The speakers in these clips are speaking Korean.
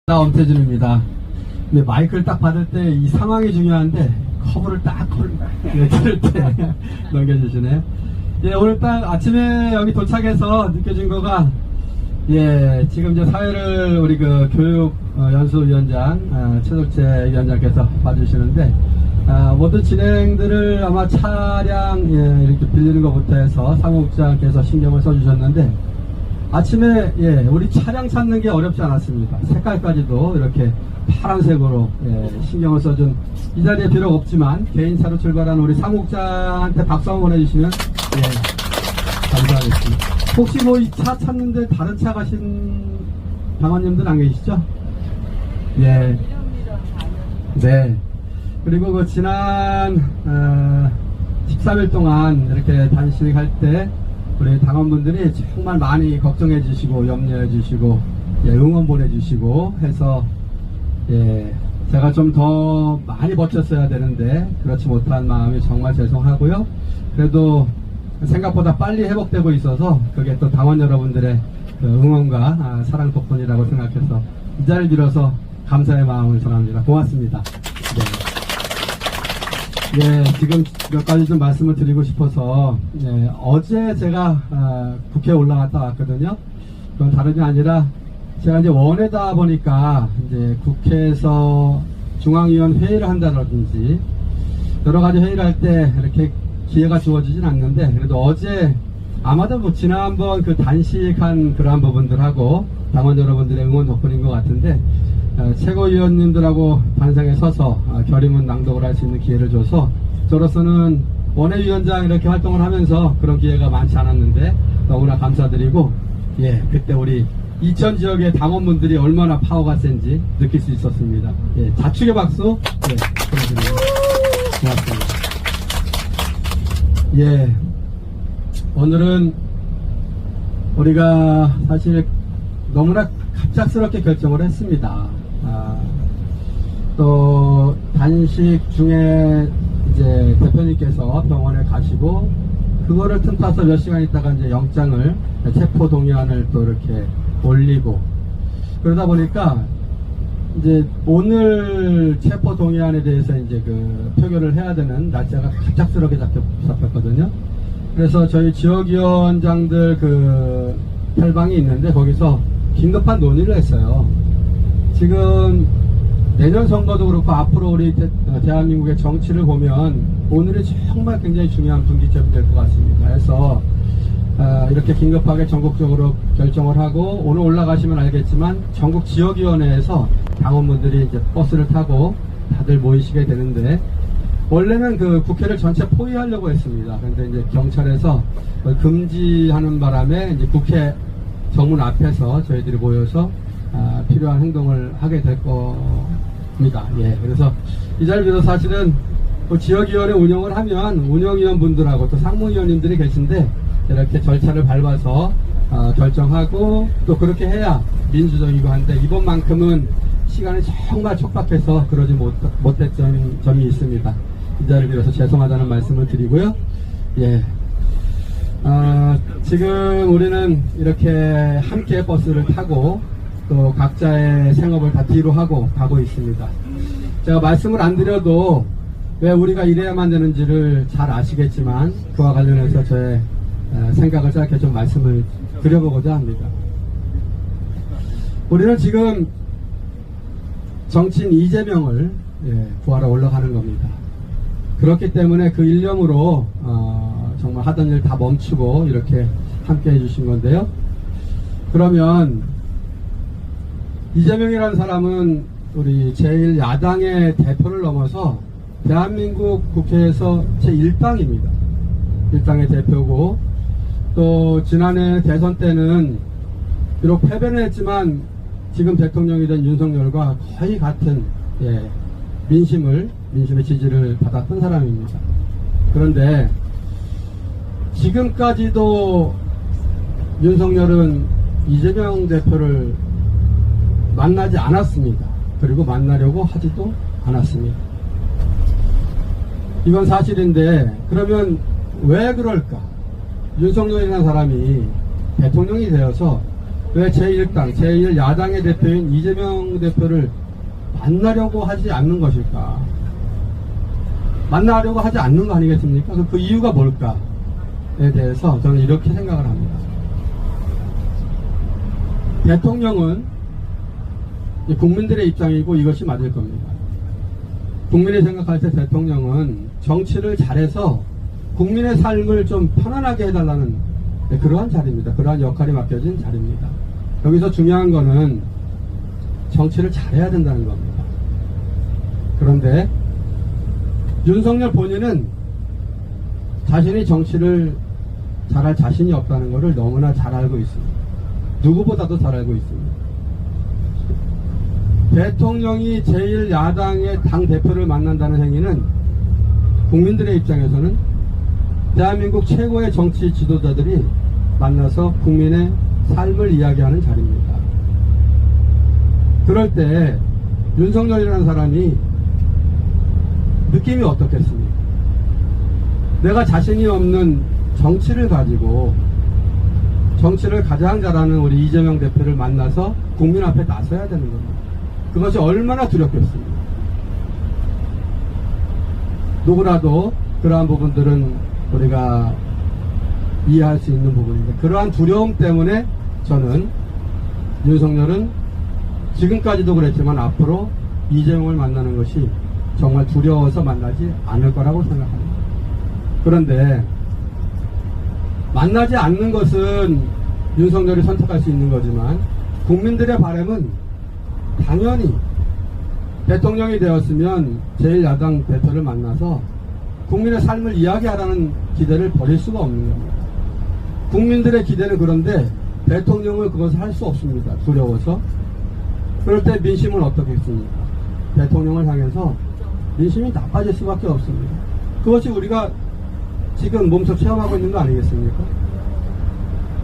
나 엄태준입니다. 근데 마이크를 딱 받을 때 이 상황이 중요한데 커브를 딱 들을 때 넘겨주시네. 예, 오늘 딱 아침에 여기 도착해서 느껴진 거가 지금 이제 사회를 우리 그 교육 연수위원장 최석재 위원장께서 봐주시는데 모든 진행들을 아마 차량 이렇게 빌리는 것부터 해서 사무국장께서 신경을 써주셨는데 아침에 우리 차량 찾는 게 어렵지 않았습니다. 색깔까지도 이렇게 파란색으로 신경을 써준 이 자리에 비록 없지만 개인차로 출발한 우리 사무국장한테 박수 한번 보내주시면 감사하겠습니다. 혹시 뭐 이 차 찾는데 다른 차 가신 당원님들 안 계시죠? 네. 그리고 그 지난 13일 동안 이렇게 단식할 때 우리 당원분들이 정말 많이 걱정해 주시고 염려해 주시고 응원 보내 주시고 해서 제가 좀 더 많이 버텼어야 되는데 그렇지 못한 마음이 정말 죄송하고요. 그래도 생각보다 빨리 회복되고 있어서 그게 또 당원 여러분들의 그 응원과 사랑 덕분이라고 생각해서 이 자리를 빌어서 감사의 마음을 전합니다. 고맙습니다. 지금 몇 가지 좀 말씀을 드리고 싶어서 어제 제가 국회에 올라갔다 왔거든요. 그건 다름이 아니라 제가 이제 원외다 보니까 이제 국회에서 중앙위원 회의를 한다든지 여러 가지 회의를 할 때 이렇게 기회가 주어지진 않는데 그래도 어제 아마도 뭐 지난번 그 단식한 그러한 부분들하고 당원 여러분들의 응원 덕분인 것 같은데 최고위원님들하고 단상에 서서 결의문 낭독을 할 수 있는 기회를 줘서 저로서는 원외위원장 이렇게 활동을 하면서 그런 기회가 많지 않았는데 너무나 감사드리고 그때 우리 이천 지역의 당원분들이 얼마나 파워가 센지 느낄 수 있었습니다. 자축의 박수 보내드립니다. 고맙습니다. 오늘은 우리가 사실 너무나 갑작스럽게 결정을 했습니다. 또 단식 중에 이제 대표님께서 병원에 가시고 그거를 틈타서 몇 시간 있다가 이제 영장을 체포 동의안을 또 이렇게 올리고 그러다 보니까 이제 오늘 체포 동의안에 대해서 이제 그 표결을 해야 되는 날짜가 갑작스럽게 잡혔거든요. 그래서 저희 지역위원장들 그 탈방이 있는데 거기서 긴급한 논의를 했어요. 지금 내년 선거도 그렇고 앞으로 우리 대한민국의 정치를 보면 오늘이 정말 굉장히 중요한 분기점이 될 것 같습니다. 그래서 이렇게 긴급하게 전국적으로 결정을 하고 오늘 올라가시면 알겠지만 전국 지역위원회에서 당원분들이 이제 버스를 타고 다들 모이시게 되는데 원래는 그 국회를 전체 포위하려고 했습니다. 그런데 이제 경찰에서 금지하는 바람에 이제 국회 정문 앞에서 저희들이 모여서 필요한 행동을 하게 될 겁니다. 그래서 이 자리에서 사실은 뭐 지역위원회 운영을 하면 운영위원분들하고 또 상무위원님들이 계신데 이렇게 절차를 밟아서 결정하고 또 그렇게 해야 민주적이고 한데 이번만큼은 시간이 정말 촉박해서 그러지 못했던 점이 있습니다. 이 자리를 빌어서 죄송하다는 말씀을 드리고요. 지금 우리는 이렇게 함께 버스를 타고 또 각자의 생업을 다 뒤로 하고 가고 있습니다. 제가 말씀을 안 드려도 왜 우리가 이래야만 되는지를 잘 아시겠지만 그와 관련해서 저의 생각을 짧게 좀 말씀을 드려보고자 합니다. 우리는 지금 정치인 이재명을 구하러 올라가는 겁니다. 그렇기 때문에 그 일념으로 정말 하던 일 다 멈추고 이렇게 함께 해주신 건데요. 그러면 이재명이라는 사람은 우리 제1야당의 대표를 넘어서 대한민국 국회에서 제1당입니다. 1당의 대표고 또 지난해 대선 때는 비록 패배는 했지만 지금 대통령이 된 윤석열과 거의 같은 민심의 지지를 받았던 사람입니다. 그런데 지금까지도 윤석열은 이재명 대표를 만나지 않았습니다. 그리고 만나려고 하지도 않았습니다. 이건 사실인데 그러면 왜 그럴까? 윤석열이라는 사람이 대통령이 되어서 왜 제1당, 제1야당의 대표인 이재명 대표를 만나려고 하지 않는 것일까? 만나려고 하지 않는 거 아니겠습니까? 그 이유가 뭘까에 대해서 저는 이렇게 생각을 합니다. 대통령은 국민들의 입장이고 이것이 맞을 겁니다. 국민이 생각할 때 대통령은 정치를 잘해서 국민의 삶을 좀 편안하게 해달라는 그러한 자리입니다. 그러한 역할이 맡겨진 자리입니다. 여기서 중요한 거는 정치를 잘해야 된다는 겁니다. 그런데 윤석열 본인은 자신이 정치를 잘할 자신이 없다는 것을 너무나 잘 알고 있습니다. 누구보다도 잘 알고 있습니다. 대통령이 제1야당의 당대표를 만난다는 행위는 국민들의 입장에서는 대한민국 최고의 정치 지도자들이 만나서 국민의 삶을 이야기하는 자리입니다. 그럴 때 윤석열이라는 사람이 느낌이 어떻겠습니까? 내가 자신이 없는 정치를 가지고 정치를 가장 잘하는 우리 이재명 대표를 만나서 국민 앞에 나서야 되는 겁니다. 그것이 얼마나 두렵겠습니까? 누구라도 그러한 부분들은 우리가 이해할 수 있는 부분인데 그러한 두려움 때문에 저는 윤석열은 지금까지도 그랬지만 앞으로 이재명을 만나는 것이 정말 두려워서 만나지 않을 거라고 생각합니다. 그런데 만나지 않는 것은 윤석열이 선택할 수 있는 거지만 국민들의 바람은 당연히 대통령이 되었으면 제1야당 대표를 만나서 국민의 삶을 이야기하라는 기대를 버릴 수가 없는 겁니다. 국민들의 기대는 그런데 대통령은 그것을 할 수 없습니다. 두려워서. 그럴 때 민심은 어떻겠습니까? 대통령을 향해서 민심이 나빠질 수밖에 없습니다. 그것이 우리가 지금 몸소 체험하고 있는 거 아니겠습니까?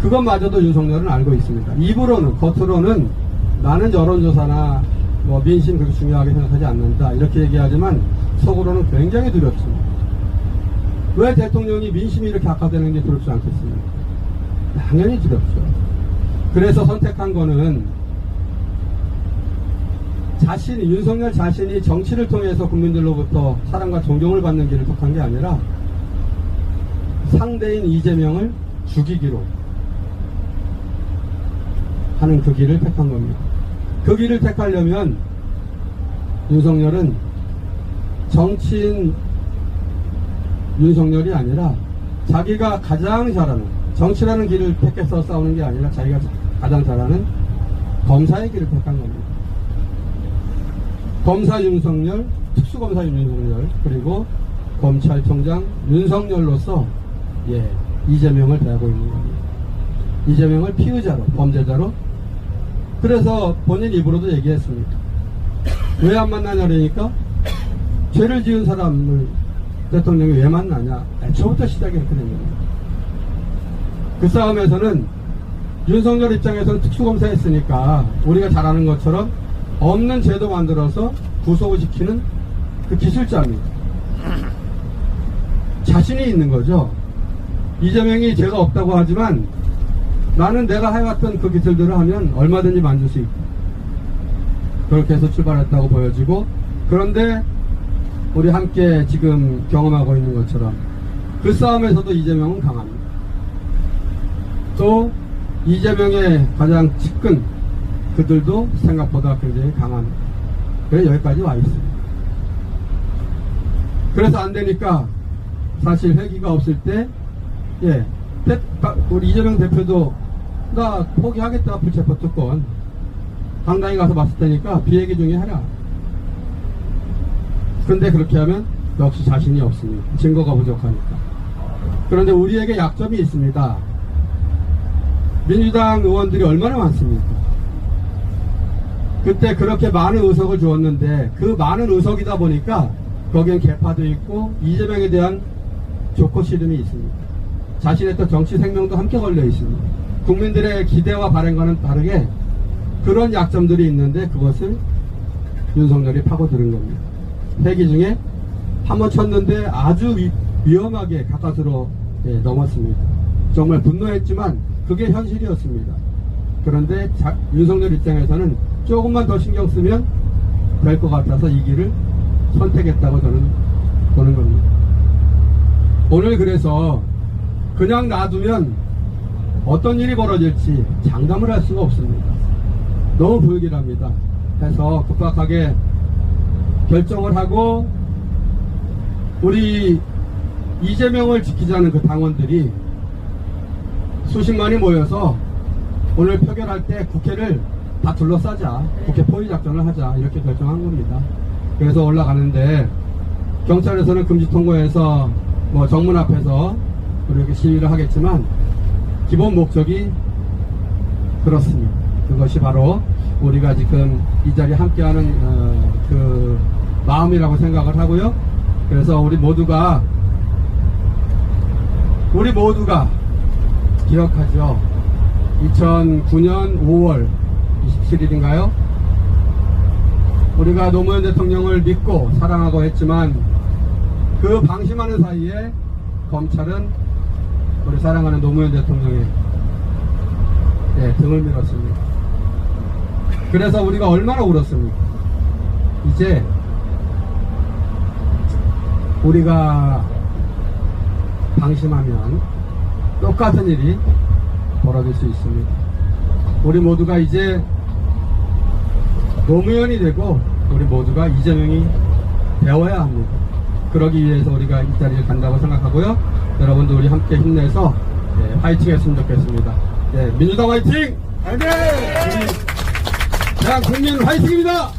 그것마저도 윤석열은 알고 있습니다. 입으로는, 겉으로는 나는 여론조사나 민심 그렇게 중요하게 생각하지 않는다 이렇게 얘기하지만 속으로는 굉장히 두렵습니다. 왜 대통령이 민심이 이렇게 악화되는 게 두렵지 않겠습니까? 당연히 두렵죠. 그래서 선택한 거는 윤석열 자신이 정치를 통해서 국민들로부터 사랑과 존경을 받는 길을 택한 게 아니라 상대인 이재명을 죽이기로 하는 그 길을 택한 겁니다. 그 길을 택하려면 윤석열은 정치인 윤석열이 아니라 자기가 가장 잘하는 정치라는 길을 택해서 싸우는 게 아니라 자기가 가장 잘하는 검사의 길을 택한 겁니다. 검사 윤석열, 특수검사 윤석열, 그리고 검찰총장 윤석열로서 이재명을 대하고 있는 겁니다. 이재명을 피의자로, 범죄자로. 그래서 본인 입으로도 얘기했습니다. 왜 안 만나냐니까 죄를 지은 사람을 대통령이 왜 만나냐. 애초부터 시작이 이렇게 된 겁니다. 그 싸움에서는 윤석열 입장에서는 특수검사 했으니까 우리가 잘 아는 것처럼 없는 제도 만들어서 구속을 시키는 그 기술자입니다. 자신이 있는 거죠. 이재명이 죄가 없다고 하지만 나는 내가 해왔던 그 기술들을 하면 얼마든지 만들 수 있고 그렇게 해서 출발했다고 보여지고 그런데 우리 함께 지금 경험하고 있는 것처럼 그 싸움에서도 이재명은 강합니다. 또 이재명의 가장 측근 그들도 생각보다 굉장히 강합니다. 그래서 여기까지 와 있습니다. 그래서 안 되니까 사실 회기가 없을 때 우리 이재명 대표도 나 포기하겠다 불체포 특권 당당히 가서 봤을 테니까 비회기 중에 하라. 그런데 그렇게 하면 역시 자신이 없습니다. 증거가 부족하니까. 그런데 우리에게 약점이 있습니다. 민주당 의원들이 얼마나 많습니까? 그때 그렇게 많은 의석을 주었는데 그 많은 의석이다 보니까 거기엔 개파도 있고 이재명에 대한 좋고 싫음이 있습니다. 자신의 또 정치 생명도 함께 걸려 있습니다. 국민들의 기대와 바람과는 다르게 그런 약점들이 있는데 그것을 윤석열이 파고드는 겁니다. 회기 중에 한번 쳤는데 아주 위험하게 가까스로 넘었습니다. 정말 분노했지만 그게 현실이었습니다. 그런데 윤석열 입장에서는 조금만 더 신경 쓰면 될 것 같아서 이 길을 선택했다고 저는 보는 겁니다. 오늘 그래서 그냥 놔두면 어떤 일이 벌어질지 장담을 할 수가 없습니다. 너무 불길합니다. 해서 급박하게 결정을 하고 우리 이재명을 지키자는 그 당원들이 수십만이 모여서 오늘 표결할 때 국회를 다 둘러싸자, 국회 포위 작전을 하자, 이렇게 결정한 겁니다. 그래서 올라가는데 경찰에서는 금지 통고해서 뭐 정문 앞에서 이렇게 시위를 하겠지만 기본 목적이 그렇습니다. 그것이 바로 우리가 지금 이 자리에 함께하는 그 마음이라고 생각을 하고요. 그래서 우리 모두가 기억하죠. 2009년 5월 27일인가요? 우리가 노무현 대통령을 믿고 사랑하고 했지만 그 방심하는 사이에 검찰은 우리 사랑하는 노무현 대통령의 등을 밀었습니다. 그래서 우리가 얼마나 울었습니까? 이제 우리가 방심하면 똑같은 일이 벌어질 수 있습니다. 우리 모두가 이제 노무현이 되고 우리 모두가 이재명이 되어야 합니다. 그러기 위해서 우리가 이 자리에 간다고 생각하고요. 여러분도 우리 함께 힘내서 화이팅 했으면 좋겠습니다. 민주당 화이팅! 화이팅! 우리 대한 국민 화이팅입니다!